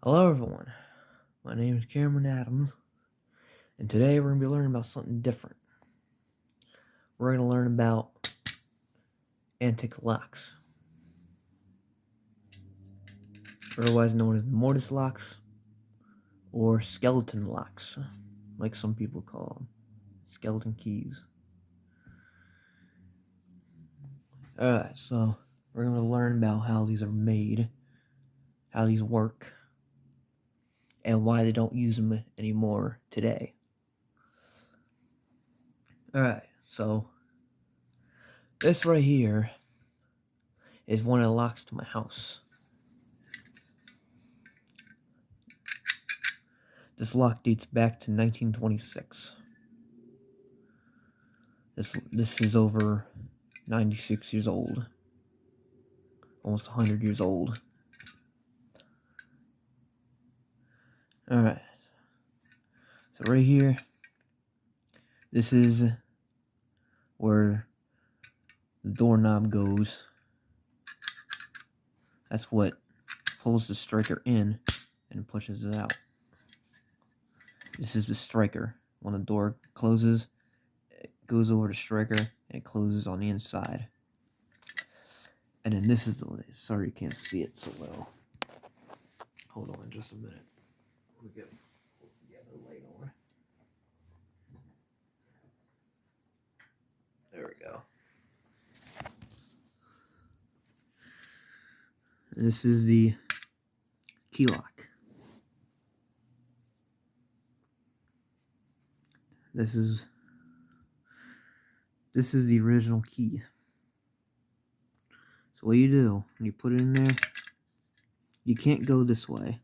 Hello everyone, my name is Cameron Adams, and today we're going to be learning about something different. We're going to learn about antique locks, otherwise known as mortise locks, or skeleton locks, like some people call them, skeleton keys. Alright, so we're going to learn about how these are made, how these work, and why they don't use them anymore today. Alright, so this right here is one of the locks to my house. This lock dates back to 1926. This is over 96 years old. Almost 100 years old. Alright. So right here, this is where the doorknob goes. That's what pulls the striker in and pushes it out. This is the striker. When the door closes, it goes over the striker and it closes on the inside. And then this is the lid. Sorry you can't see it so well. Hold on just a minute. Let me get the other light on. There we go. This is the key lock. This is the original key. So what you do, when you put it in there, you can't go this way.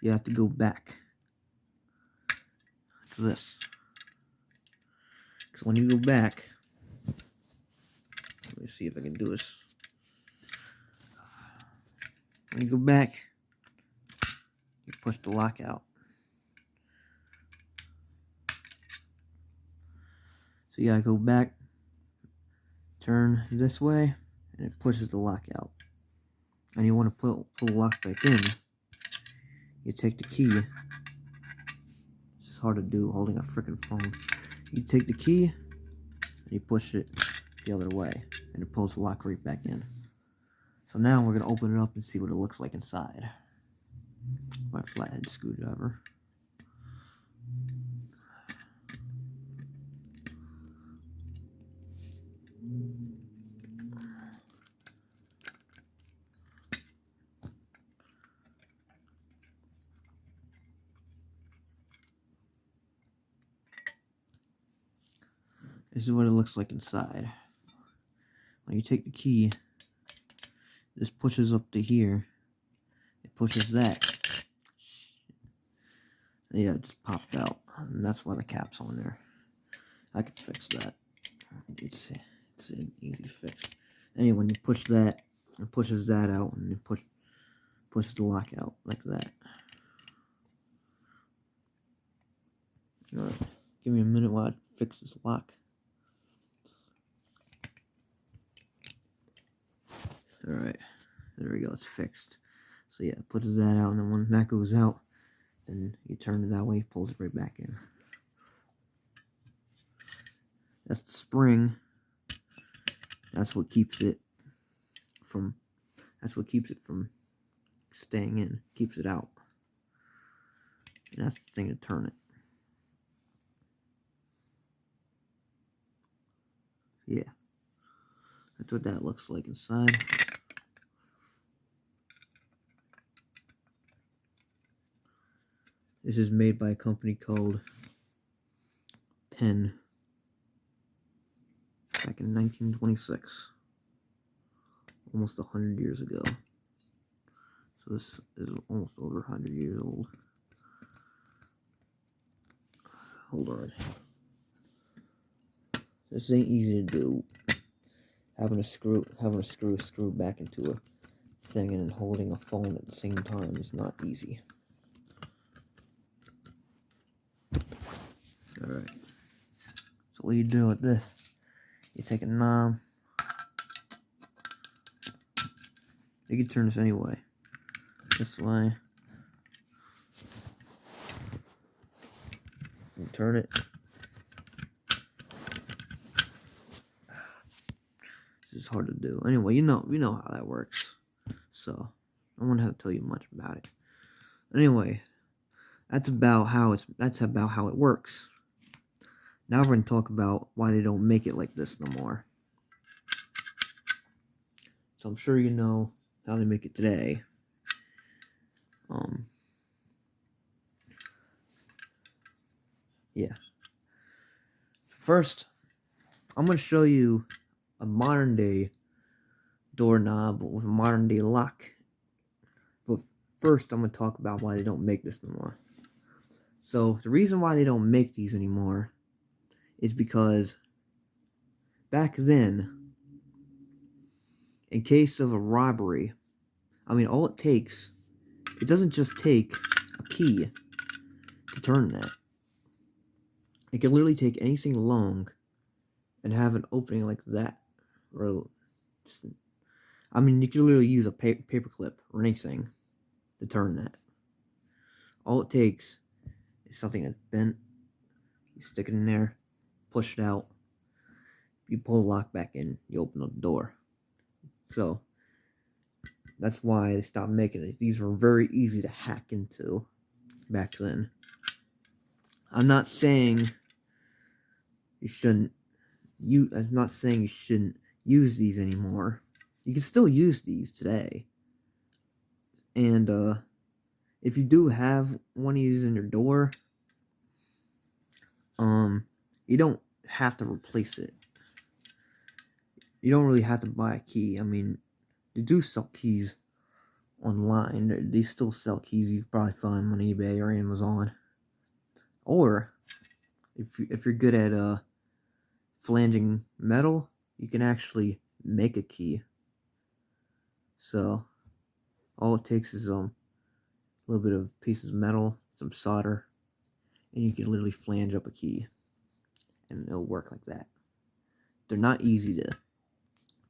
You have to go back to this. Because when you go back, let me see if I can do this. When you go back, you push the lock out. So you gotta go back, turn this way, and it pushes the lock out. And you want to pull the lock back in. You take the key. It's hard to do holding a freaking phone. You take the key and you push it the other way, and it pulls the lock right back in. So now we're gonna open it up and see what it looks like inside. My flathead screwdriver. This is what it looks like inside. When you take the key, this pushes up to here. It pushes that. Yeah, it just popped out. And that's why the cap's on there. I could fix that. It's an easy fix. Anyway, when you push that, it pushes that out, and you pushes the lock out like that. Alright, give me a minute while I fix this lock. Alright, there we go, it's fixed. So yeah, it pushes that out, and then when that goes out, then you turn it that way, pulls it right back in. That's the spring. That's what keeps it from staying in, keeps it out. And that's the thing to turn it. Yeah. That's what that looks like inside. This is made by a company called Penn back in 1926. Almost 100 years ago. So this is almost over 100 years old. Hold on. This ain't easy to do. Having a screw back into a thing and holding a phone at the same time is not easy. Alright. So what you do with this, you take a knob. You can turn this anyway. this way. And turn it. This is hard to do. Anyway, you know how that works. So I won't have to tell you much about it. Anyway, that's about how it works. Now we're gonna talk about why they don't make it like this no more. So I'm sure you know how they make it today. Yeah. First, I'm gonna show you a modern day doorknob with a modern day lock. But first, I'm gonna talk about why they don't make this no more. So the reason why they don't make these anymore is because back then, in case of a robbery, all it doesn't just take a key to turn that. It can literally take anything long and have an opening like that. Or, you can literally use a paper clip or anything to turn that. All it takes is something that's bent. You stick it in there, push it out. You pull the lock back in, you open up the door. So that's why they stopped making it. These were very easy to hack into back then. I'm not saying you shouldn't use these anymore. You can still use these today. And if you do have one of these in your door, you don't have to replace it. You don't really have to buy a key. They do sell keys online. They still sell keys you probably find on eBay or Amazon. Or if you're good at flanging metal, you can actually make a key. So all it takes is a little bit of pieces of metal, some solder, and you can literally flange up a key, and it'll work like that. They're not easy to.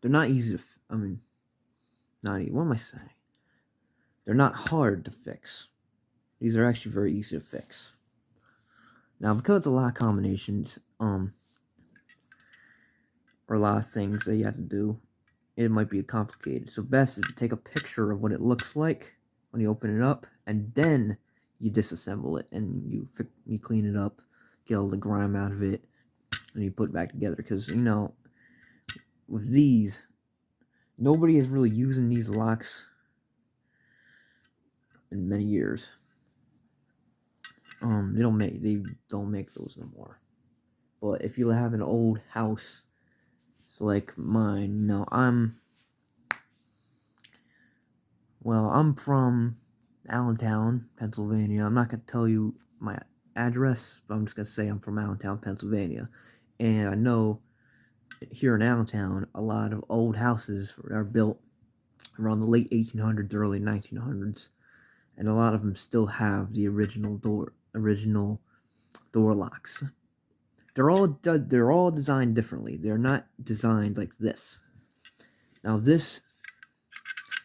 Not what am I saying? They're not hard to fix. These are actually very easy to fix. Now, because it's a lot of combinations, or a lot of things that you have to do, it might be complicated. So best is to take a picture of what it looks like when you open it up, and then you disassemble it, and you clean it up, get all the grime out of it, and you put it back together. Because, with these, nobody is really using these locks in many years. They don't make those no more. But if you have an old house like mine, I'm from Allentown, Pennsylvania. I'm not gonna tell you my address, but I'm just gonna say I'm from Allentown, Pennsylvania. And I know here in Allentown, a lot of old houses are built around the late 1800s, early 1900s, and a lot of them still have the original door locks. They're all designed differently. They're not designed like this. Now this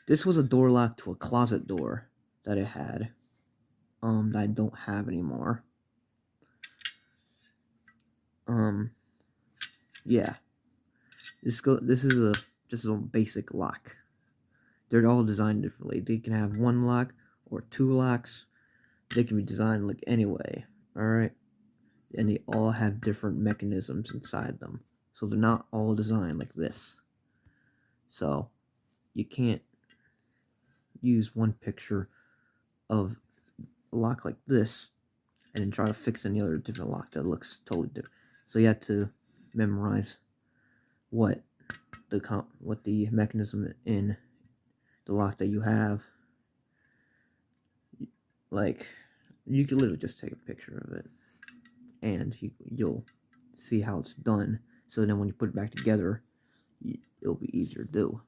was a door lock to a closet door that it had, that I don't have anymore. Yeah. This is a basic lock. They're all designed differently. They can have one lock or two locks. They can be designed like anyway. Alright? And they all have different mechanisms inside them. So they're not all designed like this. So you can't use one picture of a lock like this and then try to fix any other different lock that looks totally different. So you have to memorize what the mechanism in the lock that you have. Like, you can literally just take a picture of it, and you'll see how it's done. So then when you put it back together, it'll be easier to do.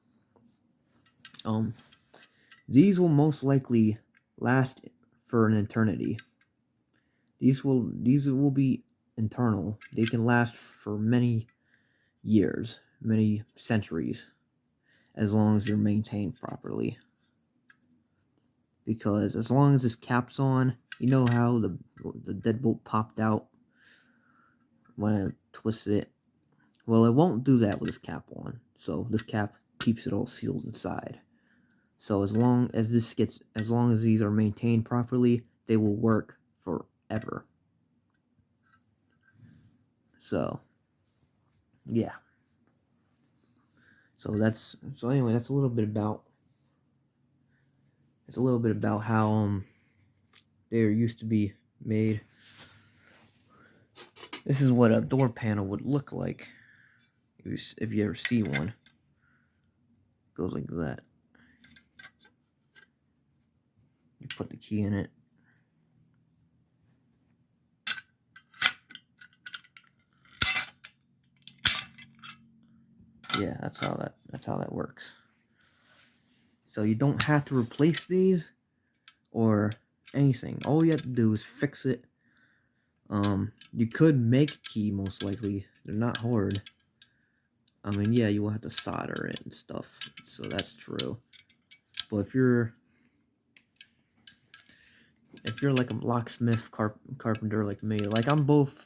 These will most likely last for an eternity. These will be internal. They can last for many years, many centuries, as long as they're maintained properly. because as long as this cap's on, you know how the deadbolt popped out when I twisted it? Well, it won't do that with this cap on. So this cap keeps it all sealed inside. So as long as these are maintained properly, they will work forever. So yeah. So anyway, that's a little bit about how they used to be made. This is what a door panel would look like if you ever see one. It goes like that. You put the key in it. Yeah, that's how that works. So you don't have to replace these or anything. All you have to do is fix it. You could make a key, most likely. They're not hard. I mean, yeah, you will have to solder it and stuff, so that's true. But if you're like a locksmith, carpenter like me, like I'm both.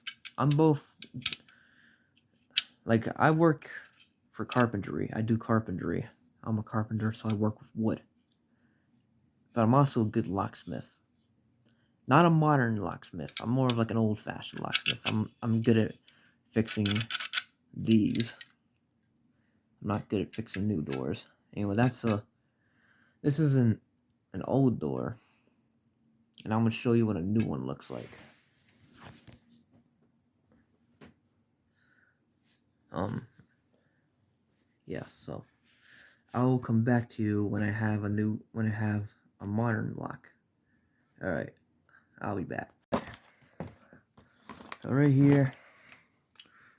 Like I work for carpentry. I do carpentry. I'm a carpenter, so I work with wood. But I'm also a good locksmith. Not a modern locksmith. I'm more of like an old-fashioned locksmith. I'm good at fixing these. I'm not good at fixing new doors. Anyway, this is an old door, and I'm gonna show you what a new one looks like. Yeah. So I will come back to you when I have a modern lock. All right. I'll be back. So right here,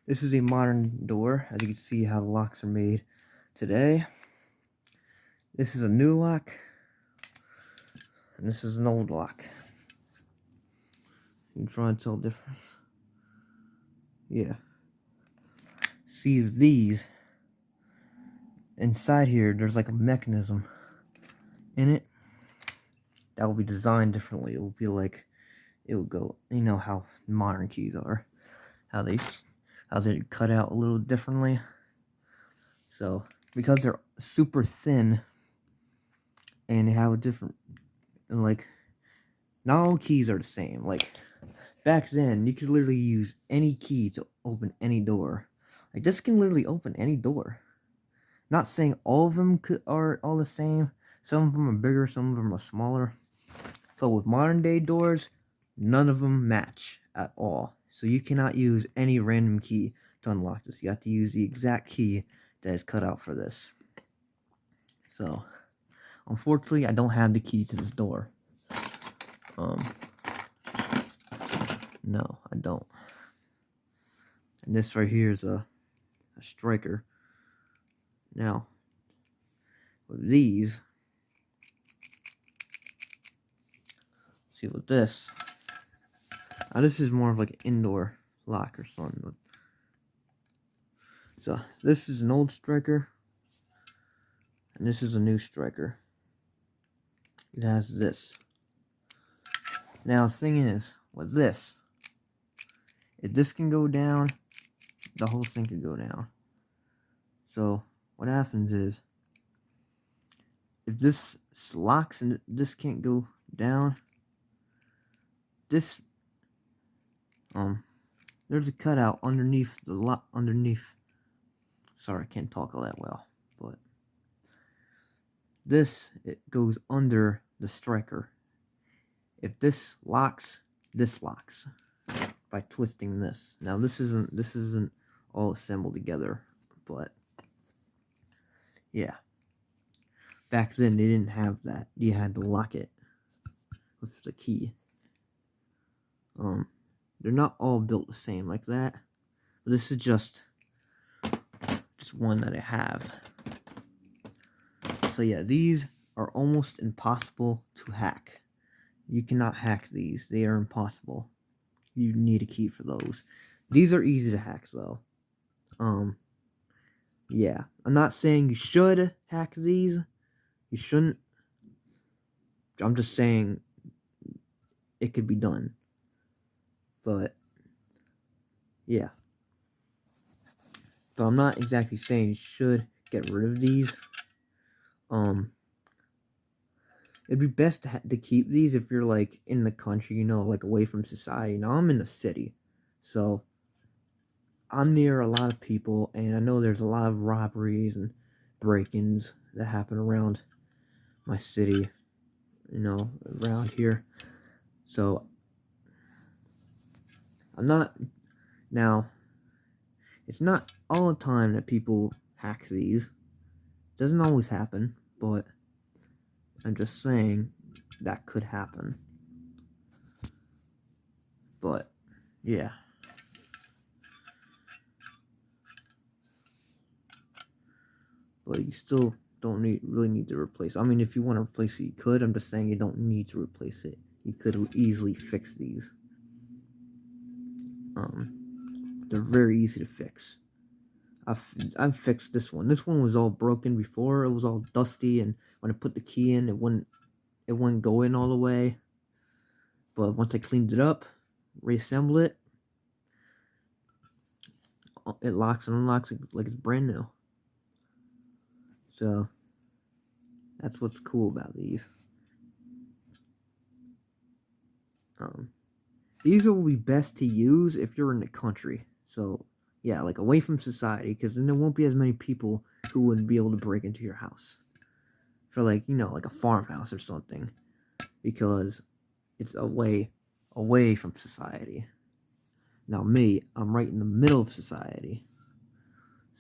this is a modern door. As you can see how the locks are made today. This is a new lock, and this is an old lock. You can try and tell the difference. Yeah. See these inside here, there's like a mechanism in it that will be designed differently. It will be like it will go, you know how modern keys are, how they cut out a little differently. So because they're super thin and they have a different, like, not all keys are the same. Like back then, you could literally use any key to open any door. Like this can literally open any door. Not saying all of them are all the same. Some of them are bigger, some of them are smaller. So with modern day doors, none of them match at all. So you cannot use any random key to unlock this. You have to use the exact key that is cut out for this. So, unfortunately, I don't have the key to this door. No, I don't. And this right here is a striker. Now, with these, see with this. Now this is more of like an indoor lock or something. So this is an old striker, and this is a new striker. It has this. Now the thing is, with this, if this can go down, the whole thing can go down. So what happens is, if this locks and this can't go down, this there's a cutout underneath the lock. Sorry, I can't talk all that well, but it goes under the striker. If this locks by twisting this. Now this isn't all assembled together, but yeah. Back then they didn't have that. You had to lock it with the key. They're not all built the same like that. But this is just one that I have. So yeah, these are almost impossible to hack. You cannot hack these. They are impossible. You need a key for those. These are easy to hack though. Yeah. I'm not saying you should hack these. You shouldn't. I'm just saying it could be done. But yeah. So I'm not exactly saying you should get rid of these. It'd be best to keep these if you're like in the country, like away from society. Now I'm in the city, so I'm near a lot of people, and I know there's a lot of robberies and break-ins that happen around my city, around here. So I'm not now. It's not all the time that people hack these. It doesn't always happen, but I'm just saying that could happen. But yeah. But you still don't really need to replace it. I mean, if you want to replace it, you could. I'm just saying you don't need to replace it. You could easily fix these. They're very easy to fix. I've fixed this one. This one was all broken before. It was all dusty, and when I put the key in, it wouldn't go in all the way. But once I cleaned it up, reassemble it, it locks and unlocks like it's brand new. So that's what's cool about these. These will be best to use if you're in the country. So yeah, like away from society, because then there won't be as many people who would be able to break into your house. For like like a farmhouse or something, because it's away from society. Now me, I'm right in the middle of society.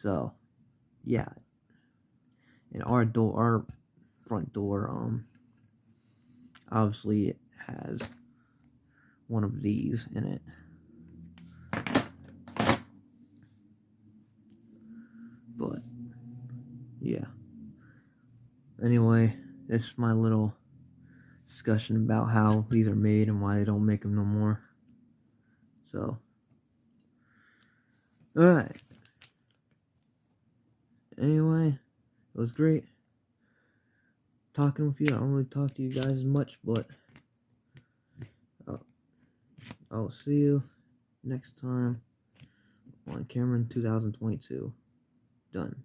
So yeah, and our front door, obviously it has one of these in it. But yeah. Anyway, this is my little discussion about how these are made and why they don't make them no more. So, alright. Anyway, it was great talking with you. I don't really talk to you guys as much, but I'll see you next time on Cameron 2022. Done.